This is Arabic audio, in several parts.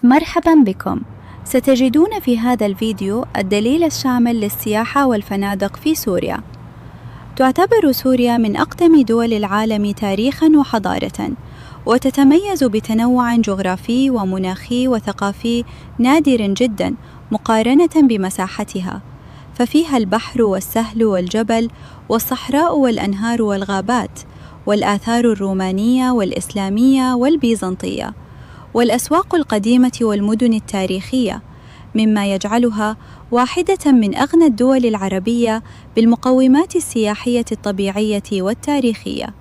مرحبا بكم. ستجدون في هذا الفيديو الدليل الشامل للسياحة والفنادق في سوريا. تعتبر سوريا من أقدم دول العالم تاريخاً وحضارة، وتتميز بتنوع جغرافي ومناخي وثقافي نادر جداً مقارنة بمساحتها، ففيها البحر والسهل والجبل والصحراء والأنهار والغابات والآثار الرومانية والإسلامية والبيزنطية والأسواق القديمة والمدن التاريخية، مما يجعلها واحدة من أغنى الدول العربية بالمقومات السياحية الطبيعية والتاريخية.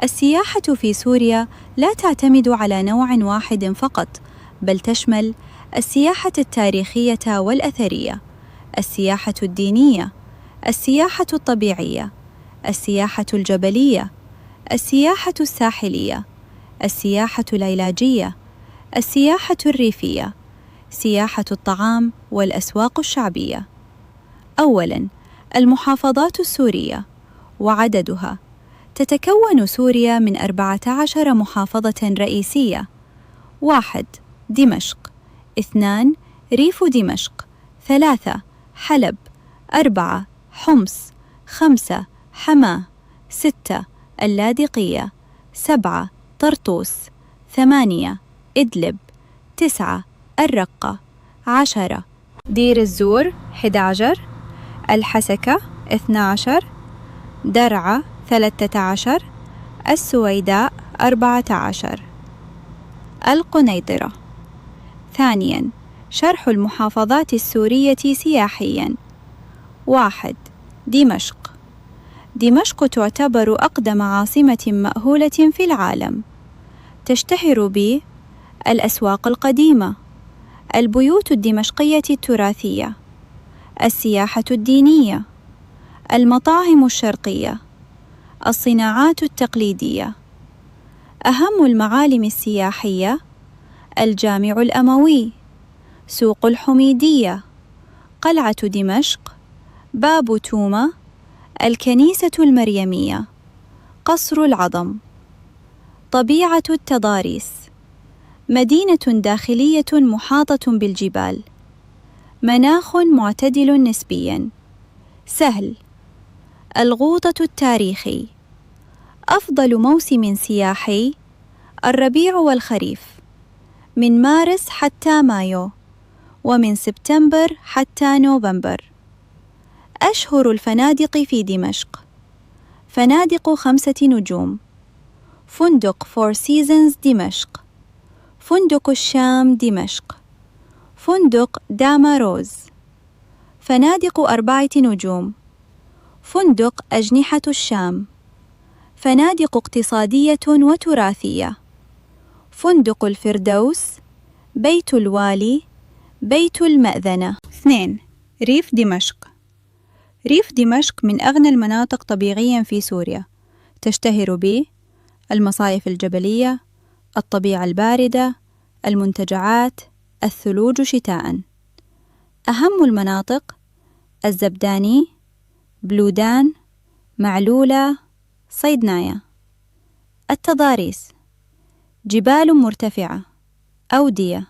السياحة في سوريا لا تعتمد على نوع واحد فقط، بل تشمل السياحة التاريخية والأثرية، السياحة الدينية، السياحة الطبيعية، السياحة الجبلية، السياحة الساحلية، السياحة العلاجية، السياحة الريفية، سياحة الطعام والأسواق الشعبية. أولاً، المحافظات السورية وعددها. تتكون سوريا من 14 محافظة رئيسية: 1. دمشق، 2. ريف دمشق، 3. حلب، 4. حمص، 5. حماة، 6. اللاذقية، 7. طرطوس، 8. إدلب، 9. الرقة، 10. دير الزور، 11. الحسكة، 12. درعا، 13. السويداء، 14. القنيطرة. ثانياً، شرح المحافظات السورية سياحياً. 1. دمشق. دمشق تعتبر أقدم عاصمة مأهولة في العالم. تشتهر بالأسواق القديمة، البيوت الدمشقية التراثية، السياحة الدينية، المطاعم الشرقية، الصناعات التقليدية. أهم المعالم السياحية: الجامع الأموي، سوق الحميدية، قلعة دمشق، باب توما، الكنيسة المريمية، قصر العظم. طبيعة التضاريس: مدينة داخلية محاطة بالجبال، مناخ معتدل نسبياً، سهل. الغوطة التاريخي: أفضل موسم سياحي الربيع والخريف، من مارس حتى مايو، ومن سبتمبر حتى نوفمبر. أشهر الفنادق في دمشق: فنادق 5 نجوم، فندق فور سيزنز دمشق، فندق الشام دمشق، فندق داما روز. فنادق 4 نجوم، فندق أجنحة الشام، فنادق اقتصادية وتراثية، فندق الفردوس، بيت الوالي، بيت المأذنة. 2. ريف دمشق. ريف دمشق من أغنى المناطق طبيعياً في سوريا، تشتهر بالمصايف الجبلية، الطبيعة الباردة، المنتجعات، الثلوج شتاءً. أهم المناطق: الزبداني، بلودان، معلولة، صيدنايا. التضاريس: جبال مرتفعة، أودية،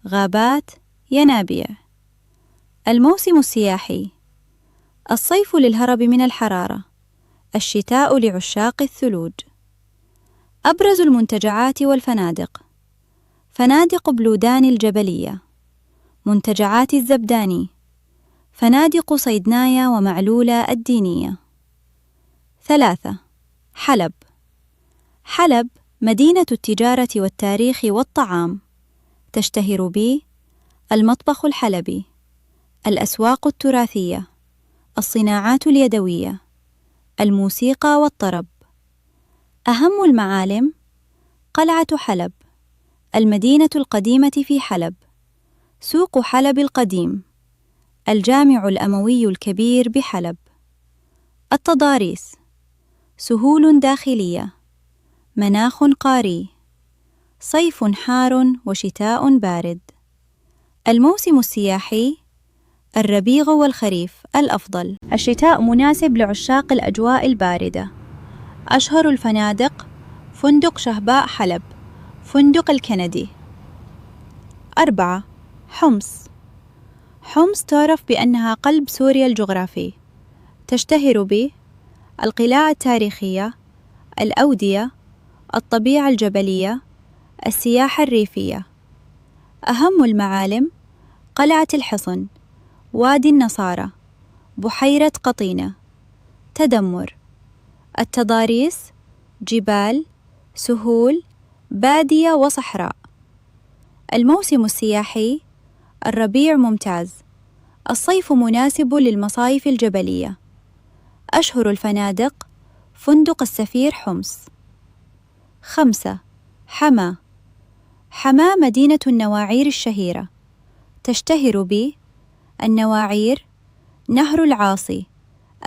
غابات، ينابيع. الموسم السياحي: الصيف للهرب من الحرارة، الشتاء لعشاق الثلوج. أبرز المنتجعات والفنادق: فنادق بلودان الجبلية، منتجعات الزبداني، فنادق صيدنايا ومعلولة الدينية. 3. حلب. حلب مدينة التجارة والتاريخ والطعام، تشتهر بالمطبخ الحلبي، الأسواق التراثية، الصناعات اليدوية، الموسيقى والطرب. أهم المعالم: قلعة حلب، المدينة القديمة في حلب، سوق حلب القديم، الجامع الأموي الكبير بحلب. التضاريس: سهول داخلية، مناخ قاري، صيف حار وشتاء بارد. الموسم السياحي: الربيع والخريف الأفضل، الشتاء مناسب لعشاق الأجواء الباردة. أشهر الفنادق: فندق شهباء حلب، فندق الكندي. 4. حمص. حمص تعرف بأنها قلب سوريا الجغرافي، تشتهر بالقلاع التاريخية، الأودية، الطبيعة الجبلية، السياحة الريفية. أهم المعالم: قلعة الحصن، وادي النصارى، بحيرة قطينة. تدمر: التضاريس، جبال، سهول، بادية وصحراء. الموسم السياحي: الربيع ممتاز، الصيف مناسب للمصايف الجبلية. أشهر الفنادق: فندق السفير حمص. 5. حما. حما مدينة النواعير الشهيرة، تشتهر بالنواعير، نهر العاصي،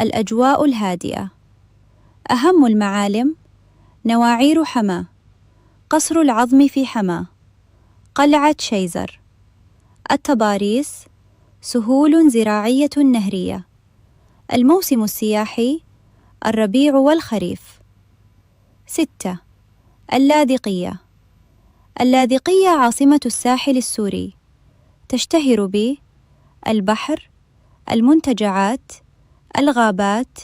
الأجواء الهادئة. أهم المعالم: نواعير حما، قصر العظم في حما، قلعة شيزر. التضاريس: سهول زراعية نهرية. الموسم السياحي: الربيع والخريف. 6. اللاذقية. اللاذقية عاصمة الساحل السوري، تشتهر بالبحر، المنتجعات، الغابات،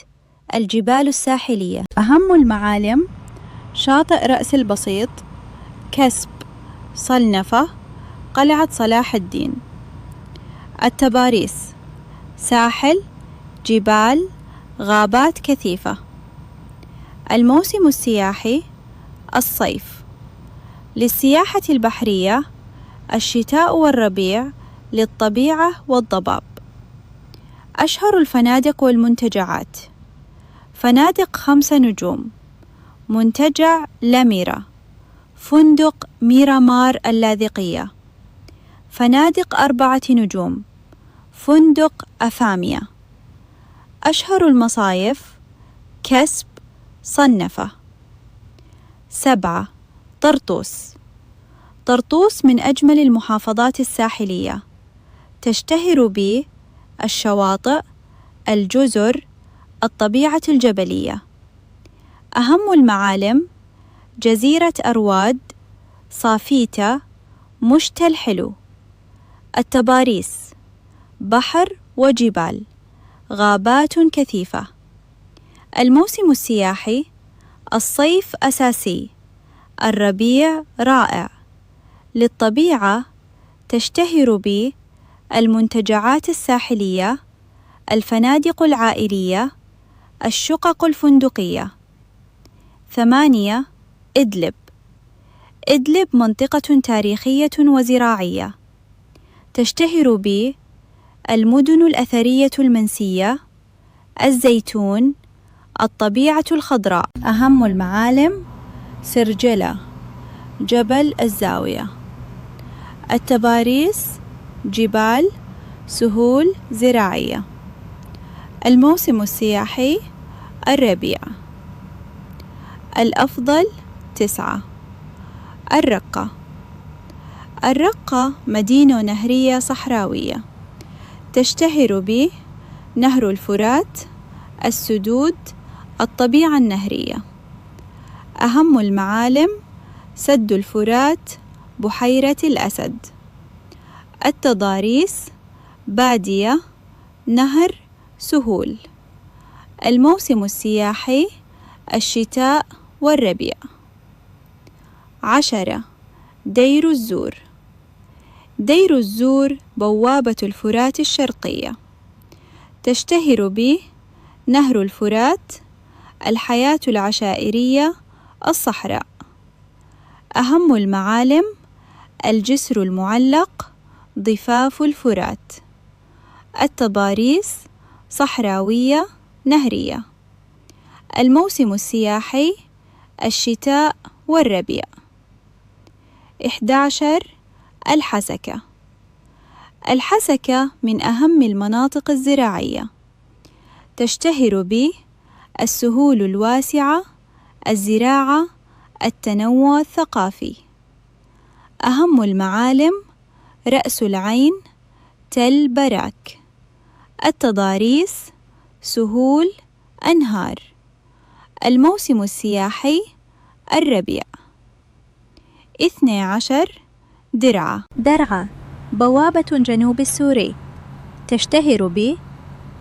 الجبال الساحلية. أهم المعالم: شاطئ رأس البسيط، كسب، صلنفة، قلعة صلاح الدين. التضاريس: ساحل، جبال، غابات كثيفة. الموسم السياحي: الصيف. للسياحة البحرية: الشتاء والربيع، للطبيعة والضباب. أشهر الفنادق والمنتجعات: فنادق 5 نجوم، منتجع لاميرا، فندق ميرامار اللاذقية. فنادق 4 نجوم، فندق أفاميا. أشهر المصايف: كسب، صنفة. 7. طرطوس. طرطوس من أجمل المحافظات الساحلية، تشتهر بالشواطئ، الجزر، الطبيعة الجبلية. أهم المعالم: جزيرة أرواد، صافيتا، مشتى الحلو. التضاريس: بحر وجبال، غابات كثيفة. الموسم السياحي: الصيف أساسي، الربيع رائع. للطبيعة: تشتهر بالمنتجعات الساحلية، الفنادق العائلية، الشقق الفندقية. 8. إدلب. إدلب منطقة تاريخية وزراعية، تشتهر بالمدن الأثرية المنسية، الزيتون، الطبيعة الخضراء. أهم المعالم: سرجلة، جبل الزاوية. التضاريس: جبال، سهول زراعية. الموسم السياحي: الربيع. الأفضل: 9. الرقة. الرقة مدينة نهرية صحراوية، تشتهر بنهر الفرات، السدود، الطبيعة النهرية. أهم المعالم: سد الفرات، بحيرة الأسد. التضاريس: بادية، نهر، سهول. الموسم السياحي: الشتاء والربيع. 10. دير الزور. دير الزور بوابة الفرات الشرقية، تشتهر بنهر الفرات، الحياة العشائرية، الصحراء. أهم المعالم: الجسر المعلق، ضفاف الفرات. التضاريس: صحراوية نهرية. الموسم السياحي: الشتاء والربيع. 11. الحسكة. الحسكة من أهم المناطق الزراعية، تشتهر بالسهول الواسعة، الزراعة، التنوع الثقافي. أهم المعالم: رأس العين، تل براك. التضاريس: سهول، أنهار. الموسم السياحي: الربيع. 12. درعا. درعا بوابة جنوب السوري تشتهر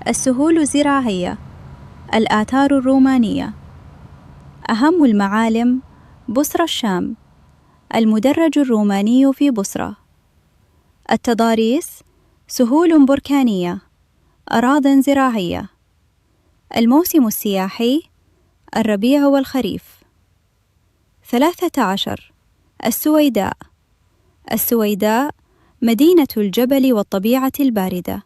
بالسهول الزراعية، الآثار الرومانية. أهم المعالم: بصرة الشام، المدرج الروماني في بصرة. التضاريس، سهول بركانية، أراضٍ زراعية. الموسم السياحي: الربيع والخريف. 13. السويداء. السويداء مدينة الجبل والطبيعة الباردة،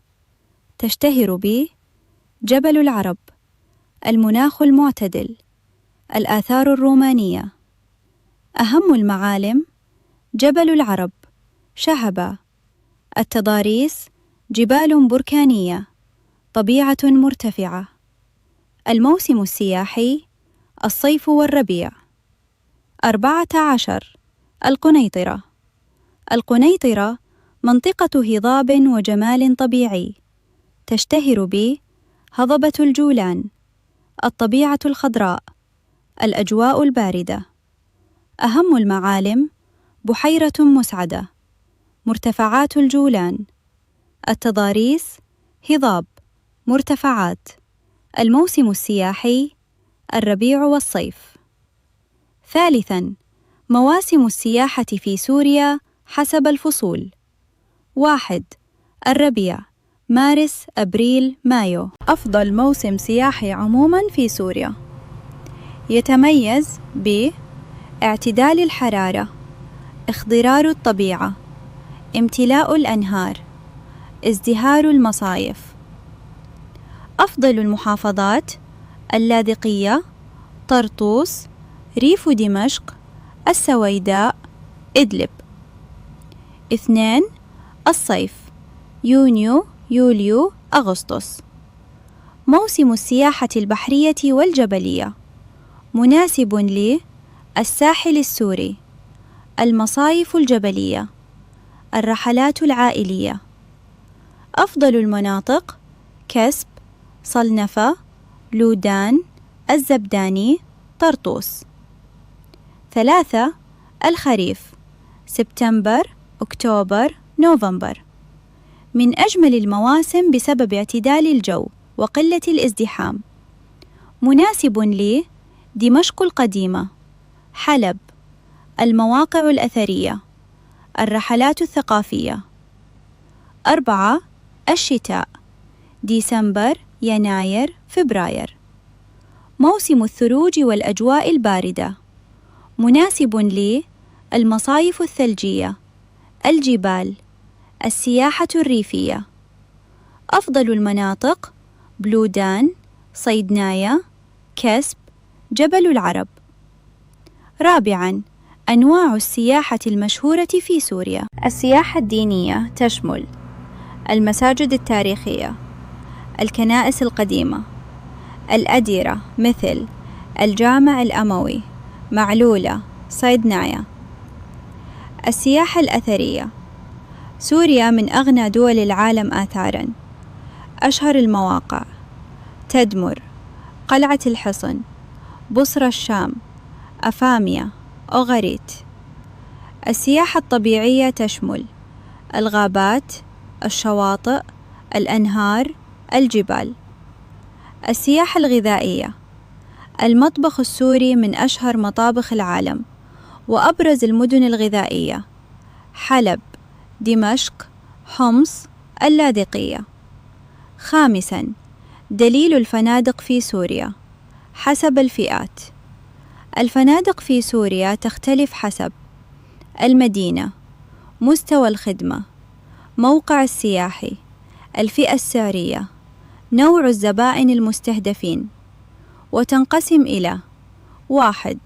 تشتهر بجبل العرب، المناخ المعتدل، الآثار الرومانية. أهم المعالم: جبل العرب، شهبة. التضاريس، جبال بركانية، طبيعة مرتفعة. الموسم السياحي: الصيف والربيع. 14. القنيطرة. القنيطرة منطقة هضاب وجمال طبيعي، تشتهر بهضبة الجولان، الطبيعة الخضراء، الأجواء الباردة. أهم المعالم: بحيرة مسعدة، مرتفعات الجولان. التضاريس، هضاب، مرتفعات. الموسم السياحي: الربيع والصيف. ثالثاً، مواسم السياحة في سوريا حسب الفصول. 1. الربيع، مارس، أبريل، مايو، أفضل موسم سياحي عموماً في سوريا. يتميز باعتدال الحرارة، اخضرار الطبيعة، امتلاء الأنهار، ازدهار المصايف. أفضل المحافظات: اللاذقية، طرطوس، ريف دمشق، السويداء، إدلب. 2. الصيف: يونيو، يوليو، أغسطس. موسم السياحة البحرية والجبلية، مناسب للساحل السوري، المصايف الجبلية، الرحلات العائلية. أفضل المناطق: كسب، صلنفة، لودان، الزبداني، طرطوس. 3. الخريف: سبتمبر، أكتوبر، نوفمبر. من أجمل المواسم بسبب اعتدال الجو وقلة الازدحام، مناسب لدمشق القديمة، حلب، المواقع الأثرية، الرحلات الثقافية. 4. الشتاء: ديسمبر، يناير، فبراير. موسم الثلوج والأجواء الباردة، مناسب للمصايف الثلجية، الجبال، السياحة الريفية. أفضل المناطق: بلودان، صيدنايا، كسب، جبل العرب. 4. أنواع السياحة المشهورة في سوريا. السياحة الدينية تشمل المساجد التاريخية، الكنائس القديمة، الأديرة مثل الجامع الأموي، معلولة، صيدنايا. السياحة الأثرية: سوريا من أغنى دول العالم آثاراً. أشهر المواقع: تدمر، قلعة الحصن، بصرة الشام، أفاميا، أوغريت. السياحة الطبيعية تشمل الغابات، الشواطئ، الأنهار، الجبال. السياحة الغذائية: المطبخ السوري من أشهر مطابخ العالم، وأبرز المدن الغذائية: حلب، دمشق، حمص، اللاذقية. 5. دليل الفنادق في سوريا حسب الفئات. الفنادق في سوريا تختلف حسب المدينة، مستوى الخدمة، موقع السياحي، الفئة السعرية، نوع الزبائن المستهدفين، وتنقسم إلى: 1.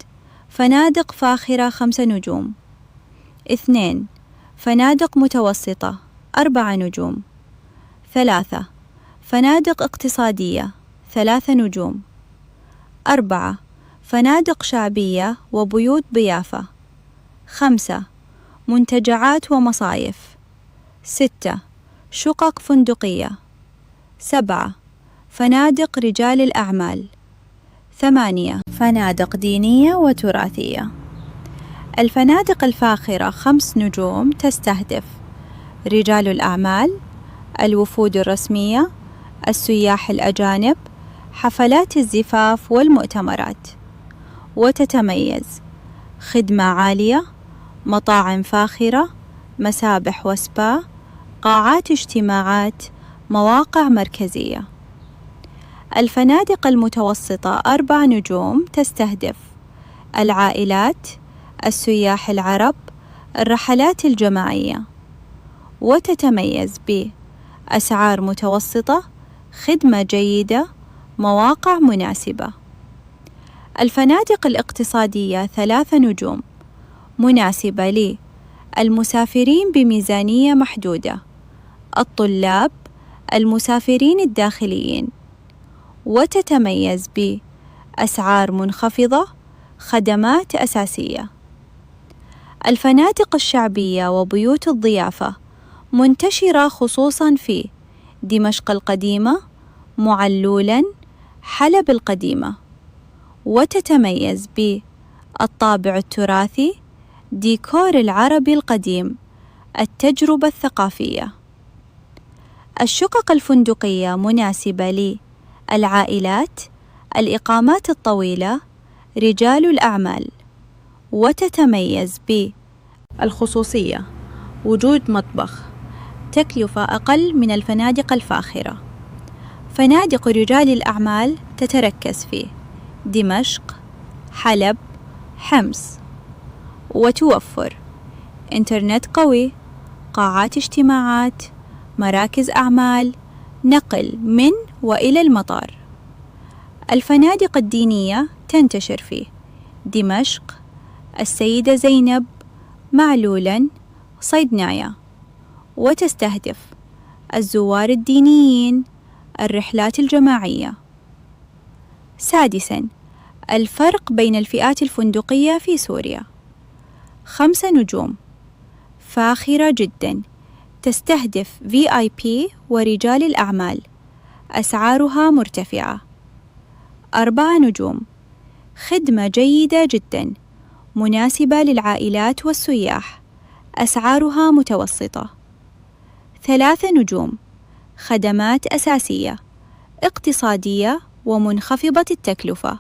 فنادق فاخرة 5 نجوم. 2. فنادق متوسطة 4 نجوم. 3. فنادق اقتصادية 3 نجوم. 4. فنادق شعبية وبيوت ضيافة. 5. منتجعات ومصايف. 6. شقق فندقية. 7. فنادق رجال الأعمال. 8. فنادق دينية وتراثية. الفنادق الفاخرة 5 نجوم تستهدف رجال الأعمال، الوفود الرسمية، السياح الأجانب، حفلات الزفاف والمؤتمرات. وتتميز: خدمة عالية، مطاعم فاخرة، مسابح وسبا، قاعات اجتماعات، مواقع مركزية. الفنادق المتوسطة 4 نجوم تستهدف العائلات، السياح العرب، الرحلات الجماعية. وتتميز بأسعار متوسطة، خدمة جيدة، مواقع مناسبة. الفنادق الاقتصادية 3 نجوم مناسبة للمسافرين بميزانية محدودة، الطلاب، المسافرين الداخليين. وتتميز بأسعار منخفضة، خدمات أساسية. الفنادق الشعبية وبيوت الضيافة منتشرة خصوصاً في دمشق القديمة، معلولاً، حلب القديمة. وتتميز بالطابع التراثي، ديكور العربي القديم، التجربة الثقافية. الشقق الفندقية مناسبة للعائلات، الإقامات الطويلة، رجال الأعمال. وتتميز بالخصوصية، وجود مطبخ، تكلفة أقل من الفنادق الفاخرة. فنادق رجال الأعمال تتركز في دمشق، حلب، حمص، وتوفر إنترنت قوي، قاعات اجتماعات، مراكز أعمال، نقل من وإلى المطار. الفنادق الدينية تنتشر في دمشق، السيدة زينب، معلولاً، صيدنايا. وتستهدف الزوار الدينيين، الرحلات الجماعية. سادساً، الفرق بين الفئات الفندقية في سوريا. 5 نجوم فاخرة جداً، تستهدف VIP ورجال الأعمال، أسعارها مرتفعة. 4 نجوم خدمة جيدة جداً، مناسبة للعائلات والسياح، أسعارها متوسطة. 3 نجوم خدمات أساسية، اقتصادية ومنخفضة التكلفة.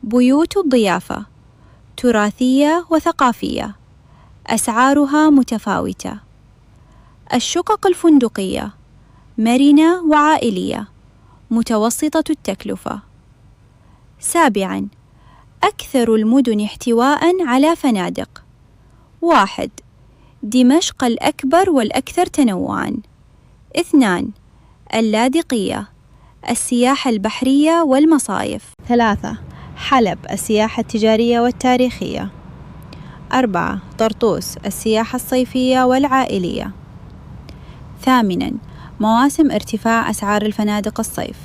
بيوت الضيافة تراثية وثقافية، أسعارها متفاوتة. الشقق الفندقية مرنة وعائلية، متوسطة التكلفة. 7. أكثر المدن احتواءً على فنادق. 1. دمشق الأكبر والأكثر تنوعاً. 2. اللاذقية، السياحة البحرية والمصايف. 3. حلب، السياحة التجارية والتاريخية. 4. طرطوس، السياحة الصيفية والعائلية. 8. مواسم ارتفاع أسعار الفنادق الصيف.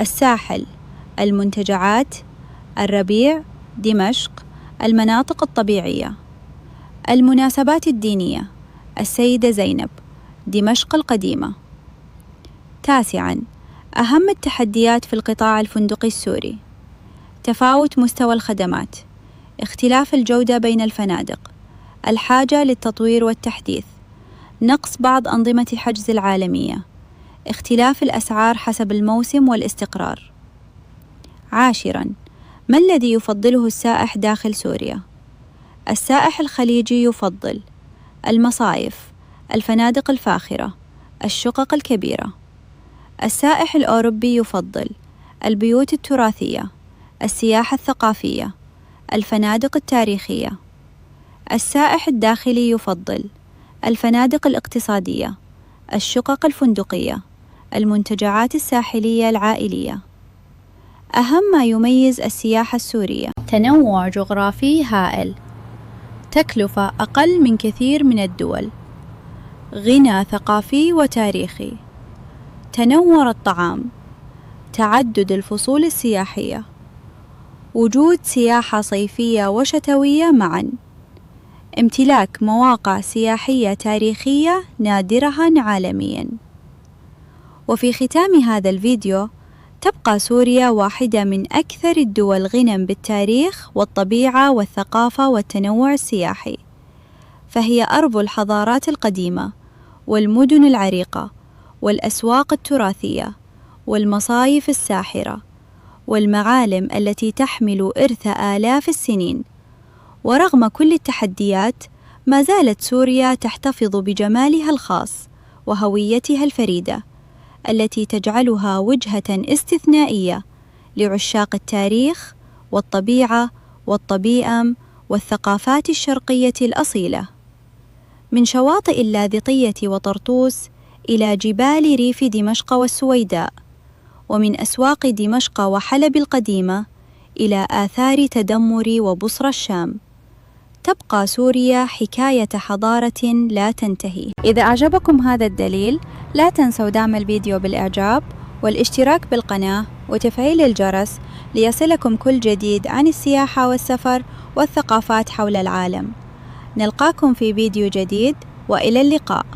الساحل، المنتجعات، الربيع، دمشق، المناطق الطبيعية. المناسبات الدينية، السيدة زينب، دمشق القديمة. 9. أهم التحديات في القطاع الفندقي السوري: تفاوت مستوى الخدمات، اختلاف الجودة بين الفنادق، الحاجة للتطوير والتحديث، نقص بعض أنظمة الحجز العالمية، اختلاف الأسعار حسب الموسم والاستقرار. 10. ما الذي يفضله السائح داخل سوريا؟ السائح الخليجي يفضل المصايف، الفنادق الفاخرة، الشقق الكبيرة. السائح الأوروبي يفضل البيوت التراثية، السياحة الثقافية، الفنادق التاريخية. السائح الداخلي يفضل الفنادق الاقتصادية، الشقق الفندقية، المنتجعات الساحلية العائلية. أهم ما يميز السياحة السورية: تنوع جغرافي هائل، تكلفة أقل من كثير من الدول، غنى ثقافي وتاريخي، تنوع الطعام، تعدد الفصول السياحية، وجود سياحة صيفية وشتوية معاً، امتلاك مواقع سياحية تاريخية نادرة عالمياً. وفي ختام هذا الفيديو، تبقى سوريا واحدة من أكثر الدول غنى بالتاريخ والطبيعة والثقافة والتنوع السياحي، فهي أرض الحضارات القديمة والمدن العريقة والأسواق التراثية والمصايف الساحرة والمعالم التي تحمل إرث آلاف السنين. ورغم كل التحديات، ما زالت سوريا تحتفظ بجمالها الخاص وهويتها الفريدة التي تجعلها وجهة استثنائية لعشاق التاريخ والطبيعة والطبيئم والثقافات الشرقية الأصيلة. من شواطئ اللاذقية وطرطوس إلى جبال ريف دمشق والسويداء، ومن أسواق دمشق وحلب القديمة إلى آثار تدمر وبصرى الشام، تبقى سوريا حكاية حضارة لا تنتهي. إذا أعجبكم هذا الدليل، لا تنسوا دعم الفيديو بالإعجاب والاشتراك بالقناة وتفعيل الجرس ليصلكم كل جديد عن السياحة والسفر والثقافات حول العالم. نلقاكم في فيديو جديد، وإلى اللقاء.